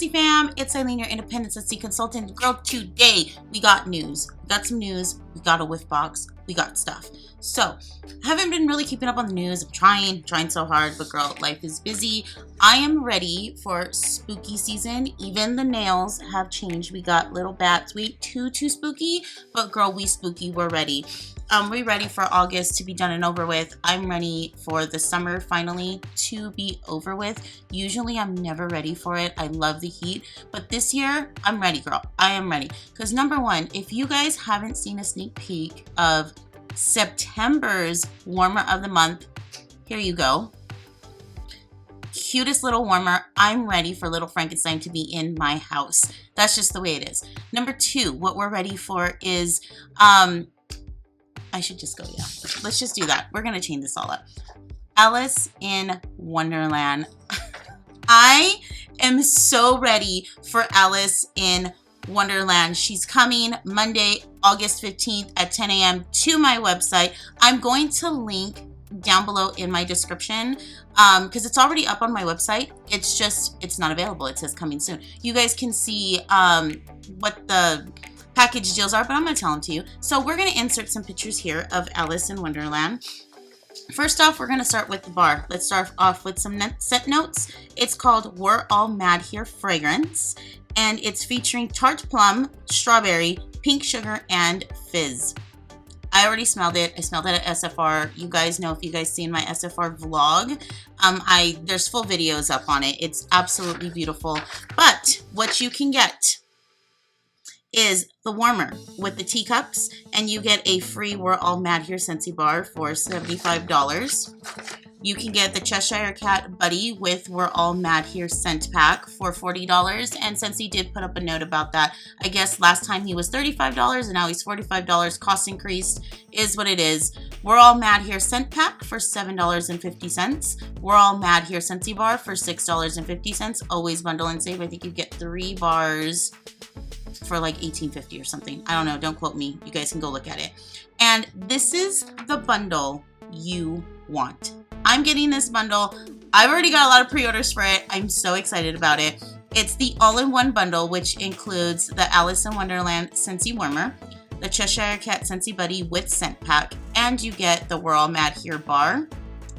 Scentsy Fam, it's Eileen, your independent Scentsy consultant. Girl, today we got news. We got some news. We got a Whiff Box. We got stuff. So, I haven't been really keeping up on the news. I'm trying so hard, but girl, life is busy. I am ready for spooky season. Even the nails have changed. We got little bats. We ain't too spooky, but girl, we spooky. We're ready. We're ready for August to be done and over with. I'm ready for the summer finally to be over with. Usually I'm never ready for it. I love the heat, but this year I'm ready, girl. I am ready. Because number one, if you guys haven't seen a sneak peek of September's warmer of the month, here you go. Cutest little warmer. I'm ready for little Frankenstein to be in my house. That's just the way it is. Number two, what we're ready for is I should just go, yeah. Let's just do that. We're going to chain this all up. Alice in Wonderland. I am so ready for Alice in Wonderland. She's coming Monday, August 15th at 10 a.m. to my website. I'm going to link down below in my description because it's already up on my website. It's not available. It says coming soon. You guys can see what the package deals are, but I'm going to tell them to you. So we're going to insert some pictures here of Alice in Wonderland. First off, we're going to start with the bar. Let's start off with some scent notes. It's called We're All Mad Here Fragrance, and it's featuring tart plum, strawberry, pink sugar, and fizz. I already smelled it. I smelled it at SFR. You guys know, if you guys seen my SFR vlog, there's full videos up on it. It's absolutely beautiful. But what you can get is the warmer with the teacups, and you get a free We're All Mad Here Scentsy bar for $75. You can get the Cheshire Cat Buddy with We're All Mad Here scent pack for $40, and Scentsy did put up a note about that. I guess last time he was $35 and now he's $45. Cost increased is what it is. We're All Mad Here scent pack for $7.50. We're All Mad Here Scentsy bar for $6.50. Always bundle and save. I think you get 3 bars for like $18.50 or something. I don't know. Don't quote me. You guys can go look at it. And this is the bundle you want. I'm getting this bundle. I've already got a lot of pre-orders for it. I'm so excited about it. It's the all-in-one bundle, which includes the Alice in Wonderland Scentsy Warmer, the Cheshire Cat Scentsy Buddy with scent pack, and you get the We're All Mad Here bar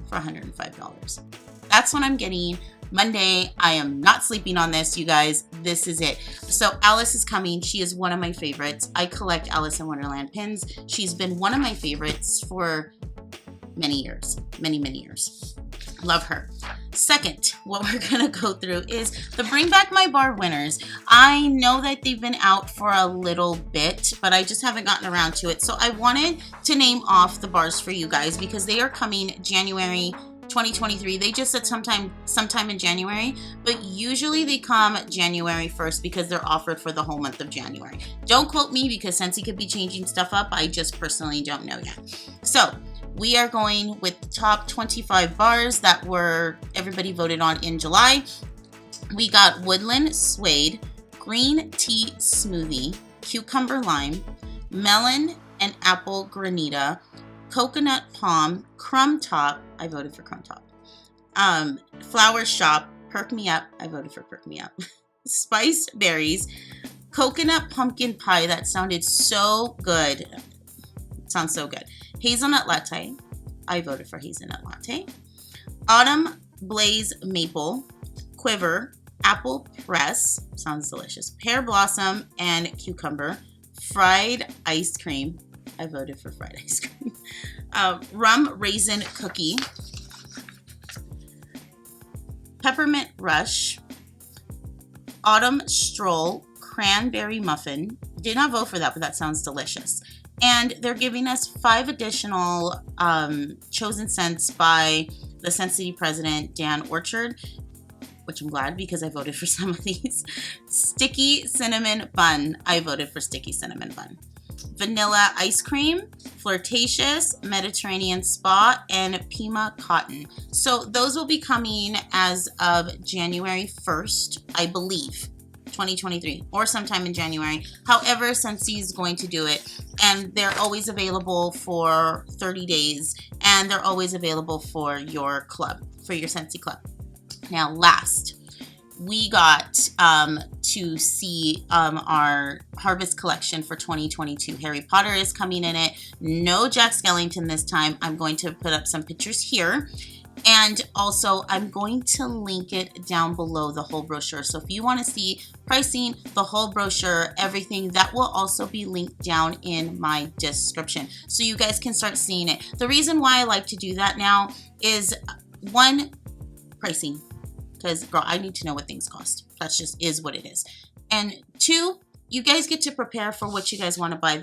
for $105. That's what I'm getting Monday. I am not sleeping on this, you guys. This is it. So Alice is coming. She is one of my favorites. I collect Alice in Wonderland pins. She's been one of my favorites for many years. Many years. Love her. Second, what we're going to go through is the Bring Back My Bar winners. I know that they've been out for a little bit, but I just haven't gotten around to it. So I wanted to name off the bars for you guys because they are coming January 2023. They just said sometime in January, but usually they come January 1st because they're offered for the whole month of January. Don't quote me because Scentsy could be changing stuff up. I just personally don't know yet. So we are going with the top 25 bars that everybody voted on in July. We got Woodland Suede, Green Tea Smoothie, Cucumber Lime, Melon and Apple Granita, Coconut Palm, Crumb Top, I voted for Crumb Top, Flower Shop, Perk Me Up, I voted for Perk Me Up, Spiced Berries, Coconut Pumpkin Pie, that sounded so good, it sounds so good, Hazelnut Latte, I voted for Hazelnut Latte, Autumn Blaze Maple, Quiver, Apple Press, sounds delicious, Pear Blossom and Cucumber, Fried Ice Cream, I voted for fried ice cream. Rum Raisin Cookie. Peppermint Rush. Autumn Stroll. Cranberry Muffin. Did not vote for that, but that sounds delicious. And they're giving us 5 additional chosen scents by the Scent City president, Dan Orchard, which I'm glad because I voted for some of these. Sticky Cinnamon Bun. I voted for Sticky Cinnamon Bun. Vanilla Ice Cream, Flirtatious, Mediterranean Spa, and Pima Cotton. So those will be coming as of January 1st, I believe, 2023, or sometime in January. However, Scentsy is going to do it, and they're always available for 30 days, and they're always available for your club, for your Scentsy club. Now, last, we got to see our Harvest collection for 2022. Harry Potter is coming in it. No Jack Skellington this time. I'm going to put up some pictures here. And also, I'm going to link it down below, the whole brochure. So if you want to see pricing, the whole brochure, everything, that will also be linked down in my description. So you guys can start seeing it. The reason why I like to do that now is, one, pricing. Because, girl, I need to know what things cost. That just is what it is. And two, you guys get to prepare for what you guys want to buy.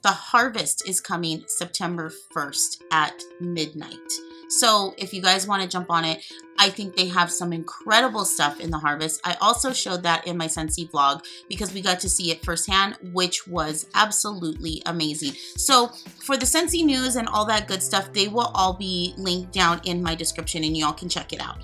The Harvest is coming September 1st at midnight. So if you guys want to jump on it, I think they have some incredible stuff in the Harvest. I also showed that in my Scentsy vlog because we got to see it firsthand, which was absolutely amazing. So for the Scentsy news and all that good stuff, they will all be linked down in my description and y'all can check it out.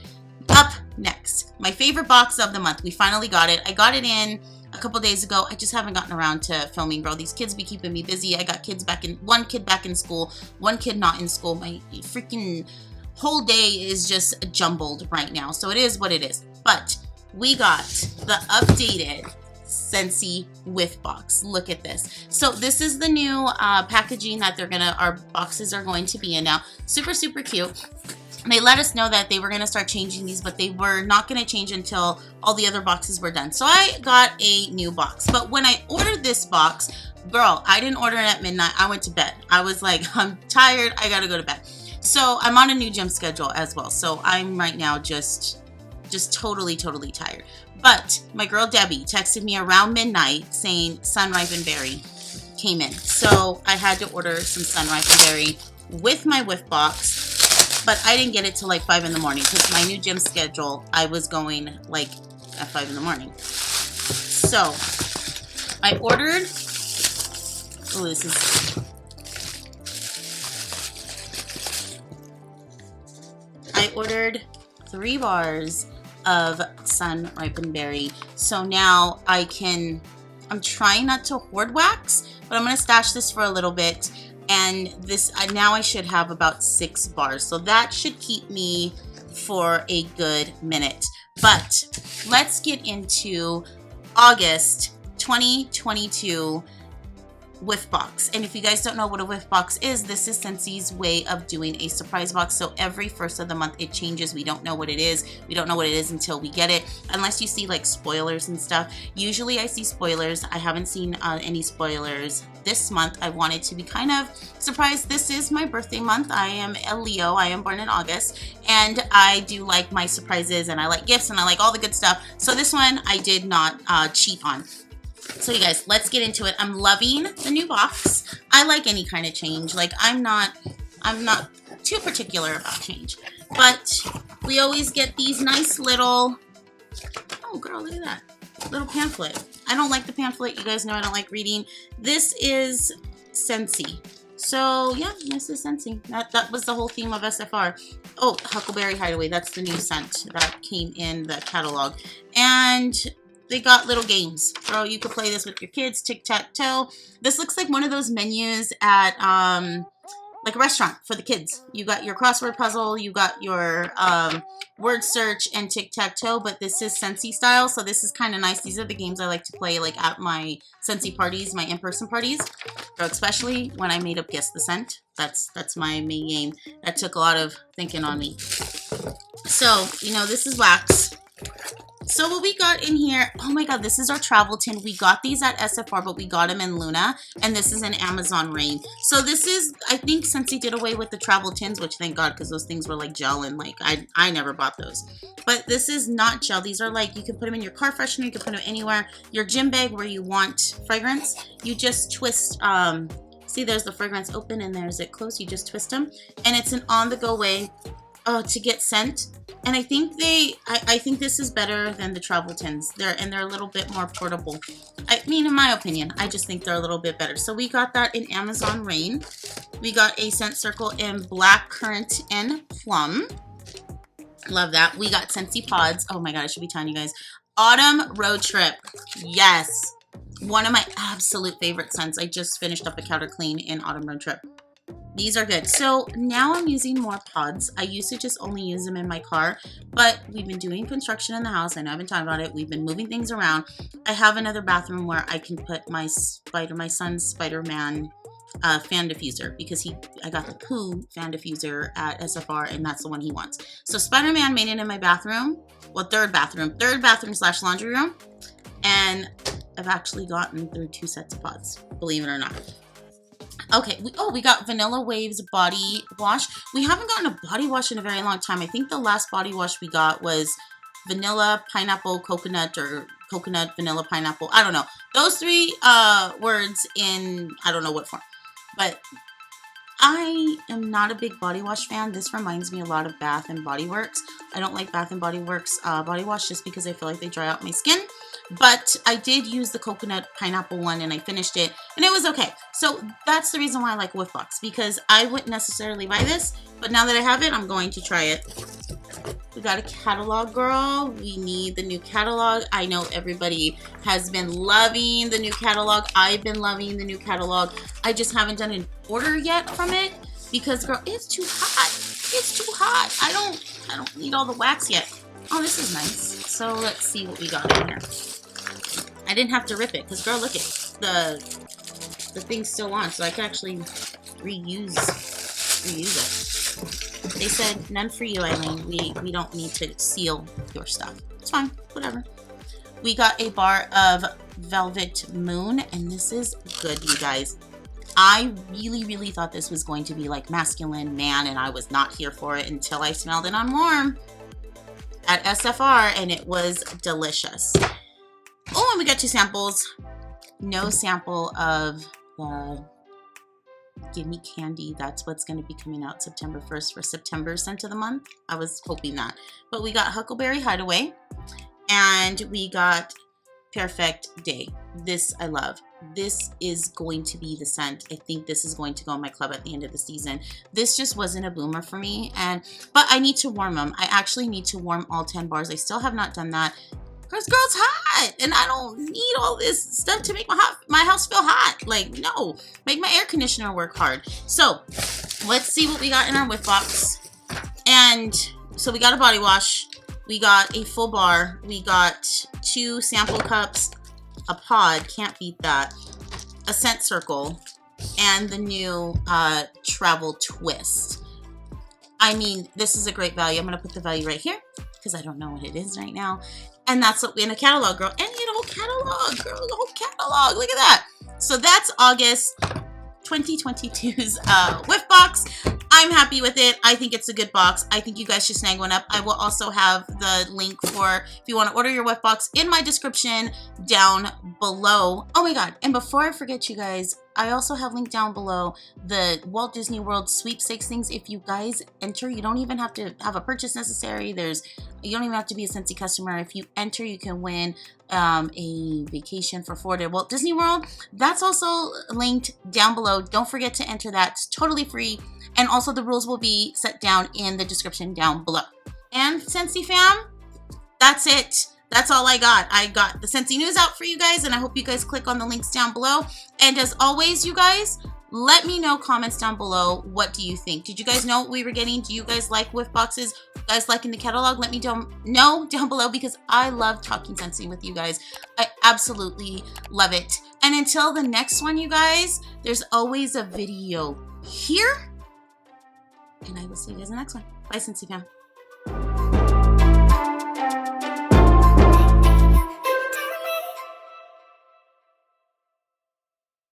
Up next, my favorite box of the month. We finally got it. I got it in a couple days ago. I just haven't gotten around to filming, bro. These kids be keeping me busy. I got kids back in, one kid back in school, one kid not in school. My freaking whole day is just jumbled right now. So it is what it is. But we got the updated Scentsy Whiff Box. Look at this. So this is the new packaging that our boxes are going to be in now. Super, super cute. They let us know that they were going to start changing these, but they were not going to change until all the other boxes were done. So I got a new box. But when I ordered this box, girl, I didn't order it at midnight. I went to bed. I was like, I'm tired. I got to go to bed. So I'm on a new gym schedule as well. So I'm right now just totally, totally tired. But my girl Debbie texted me around midnight saying Sun-Ripened Berry came in. So I had to order some Sun-Ripened Berry with my Whiff Box. But I didn't get it till like 5 in the morning because my new gym schedule, I was going like at 5 in the morning. So I ordered, I ordered 3 bars of Sun-Ripened Berry. So now I'm trying not to hoard wax, but I'm going to stash this for a little bit. And this, now I should have about 6 bars. So that should keep me for a good minute. But let's get into August 2022 Whiff Box. And if you guys don't know what a Whiff Box is, this is Scentsy's way of doing a surprise box. So every first of the month it changes. We don't know what it is. We don't know what it is until we get it, unless you see like spoilers and stuff. Usually I see spoilers. I haven't seen any spoilers this month. I wanted to be kind of surprised. This is my birthday month. I am a Leo. I am born in August, and I do like my surprises, and I like gifts, and I like all the good stuff. So this one I did not cheat on. So you guys, let's get into it. I'm loving the new box. I like any kind of change. Like I'm not too particular about change, but we always get these nice little, oh girl, look at that little pamphlet. I don't like the pamphlet. You guys know I don't like reading. This is Scentsy. So yeah, this is Scentsy. That was the whole theme of SFR. Oh, Huckleberry Hideaway. That's the new scent that came in the catalog. And they got little games. So you could play this with your kids, tic-tac-toe. This looks like one of those menus at like a restaurant for the kids. You got your crossword puzzle, you got your word search and tic-tac-toe, but this is Scentsy style, so this is kind of nice. These are the games I like to play like at my Scentsy parties, my in-person parties, or especially when I made up Guess the Scent. That's my main game. That took a lot of thinking on me. So, you know, this is wax. So what we got in here, oh my god, this is our travel tin. We got these at SFR, but we got them in Luna, and this is an Amazon Rain. So this is, I think Scentsy did away with the travel tins, which thank god, because those things were like gel, and like I never bought those. But this is not gel. These are like, you can put them in your car freshener, you can put them anywhere. Your gym bag where you want fragrance, you just twist, see there's the fragrance open and there's it closed, you just twist them, and it's an on-the-go way to get scent. And I think I think this is better than the travel tins. They're a little bit more portable. I mean, in my opinion, I just think they're a little bit better. So we got that in Amazon Rain. We got a scent circle in Black Currant and Plum. Love that. We got Scentsy Pods. Oh my god, I should be telling you guys. Autumn Road Trip. Yes. One of my absolute favorite scents. I just finished up a counter clean in Autumn Road Trip. These are good. So now I'm using more pods. I used to just only use them in my car, but we've been doing construction in the house. I know I've been talking about it. We've been moving things around. I have another bathroom where I can put my son's Spider-Man fan diffuser, because I got the Pooh fan diffuser at SFR, and that's the one he wants. So Spider-Man made it in my bathroom. Well, third bathroom / laundry room. And I've actually gotten through 2 sets of pods, believe it or not. Okay, we got Vanilla Waves body wash. We haven't gotten a body wash in a very long time. I think the last body wash we got was vanilla, pineapple, coconut, or coconut, vanilla, pineapple. I don't know. Those 3 words in, I don't know what form. But I am not a big body wash fan. This reminds me a lot of Bath and Body Works. I don't like Bath and Body Works body wash just because I feel like they dry out my skin. But I did use the coconut pineapple one, and I finished it, and it was okay. So that's the reason why I like Whiff Box, because I wouldn't necessarily buy this, but now that I have it, I'm going to try it. We got a catalog, girl. We need the new catalog. I know everybody has been loving the new catalog. I've been loving the new catalog. I just haven't done an order yet from it because, girl, it's too hot. It's too hot. I don't need all the wax yet. Oh, this is nice. So let's see what we got in here. I didn't have to rip it because, girl, look it. The thing's still on, so I can actually reuse it. They said, none for you, Eileen. We don't need to seal your stuff. It's fine. Whatever. We got a bar of Velvet Moon, and this is good, you guys. I really thought this was going to be like masculine man, and I was not here for it until I smelled it on Warm at SFR, and it was delicious. Oh, and we got 2 samples. No sample of the Gimme Candy. That's what's going to be coming out September 1st for September scent of the month. I was hoping that. But we got Huckleberry Hideaway, and we got Perfect Day. This I love. This is going to be the scent. I think this is going to go in my club at the end of the season. This just wasn't a boomer for me, but I need to warm them. I actually need to warm all 10 bars. I still have not done that. Because, girl, it's hot, and I don't need all this stuff to make my house feel hot. Like, no. Make my air conditioner work hard. So, let's see what we got in our Whiff Box. And so we got a body wash. We got a full bar. We got 2 sample cups. A pod. Can't beat that. A scent circle. And the new travel twist. I mean, this is a great value. I'm going to put the value right here because I don't know what it is right now. And that's what we in a catalog, girl. And you know, whole catalog, girl. The whole catalog. Look at that. So that's August 2022's Whiff Box. I'm happy with it. I think it's a good box. I think you guys should snag one up. I will also have the link for if you want to order your Whiff Box in my description down below. Oh my God. And before I forget, you guys, I also have linked down below the Walt Disney World sweepstakes things. If you guys enter, you don't even have to have a purchase necessary. You don't even have to be a Scentsy customer. If you enter, you can win a vacation for 4 days Walt Disney World. That's also linked down below. Don't forget to enter that. It's totally free. And also the rules will be set down in the description down below. And Scentsy Fam, that's it. That's all I got. I got the Scentsy news out for you guys, and I hope you guys click on the links down below. And as always, you guys, let me know comments down below. What do you think? Did you guys know what we were getting? Do you guys like Whiff Boxes? You guys liking the catalog? Let me know down below, because I love talking Scentsy with you guys. I absolutely love it. And until the next one, you guys, there's always a video here. And I will see you guys in the next one. Bye, Scentsy Fam.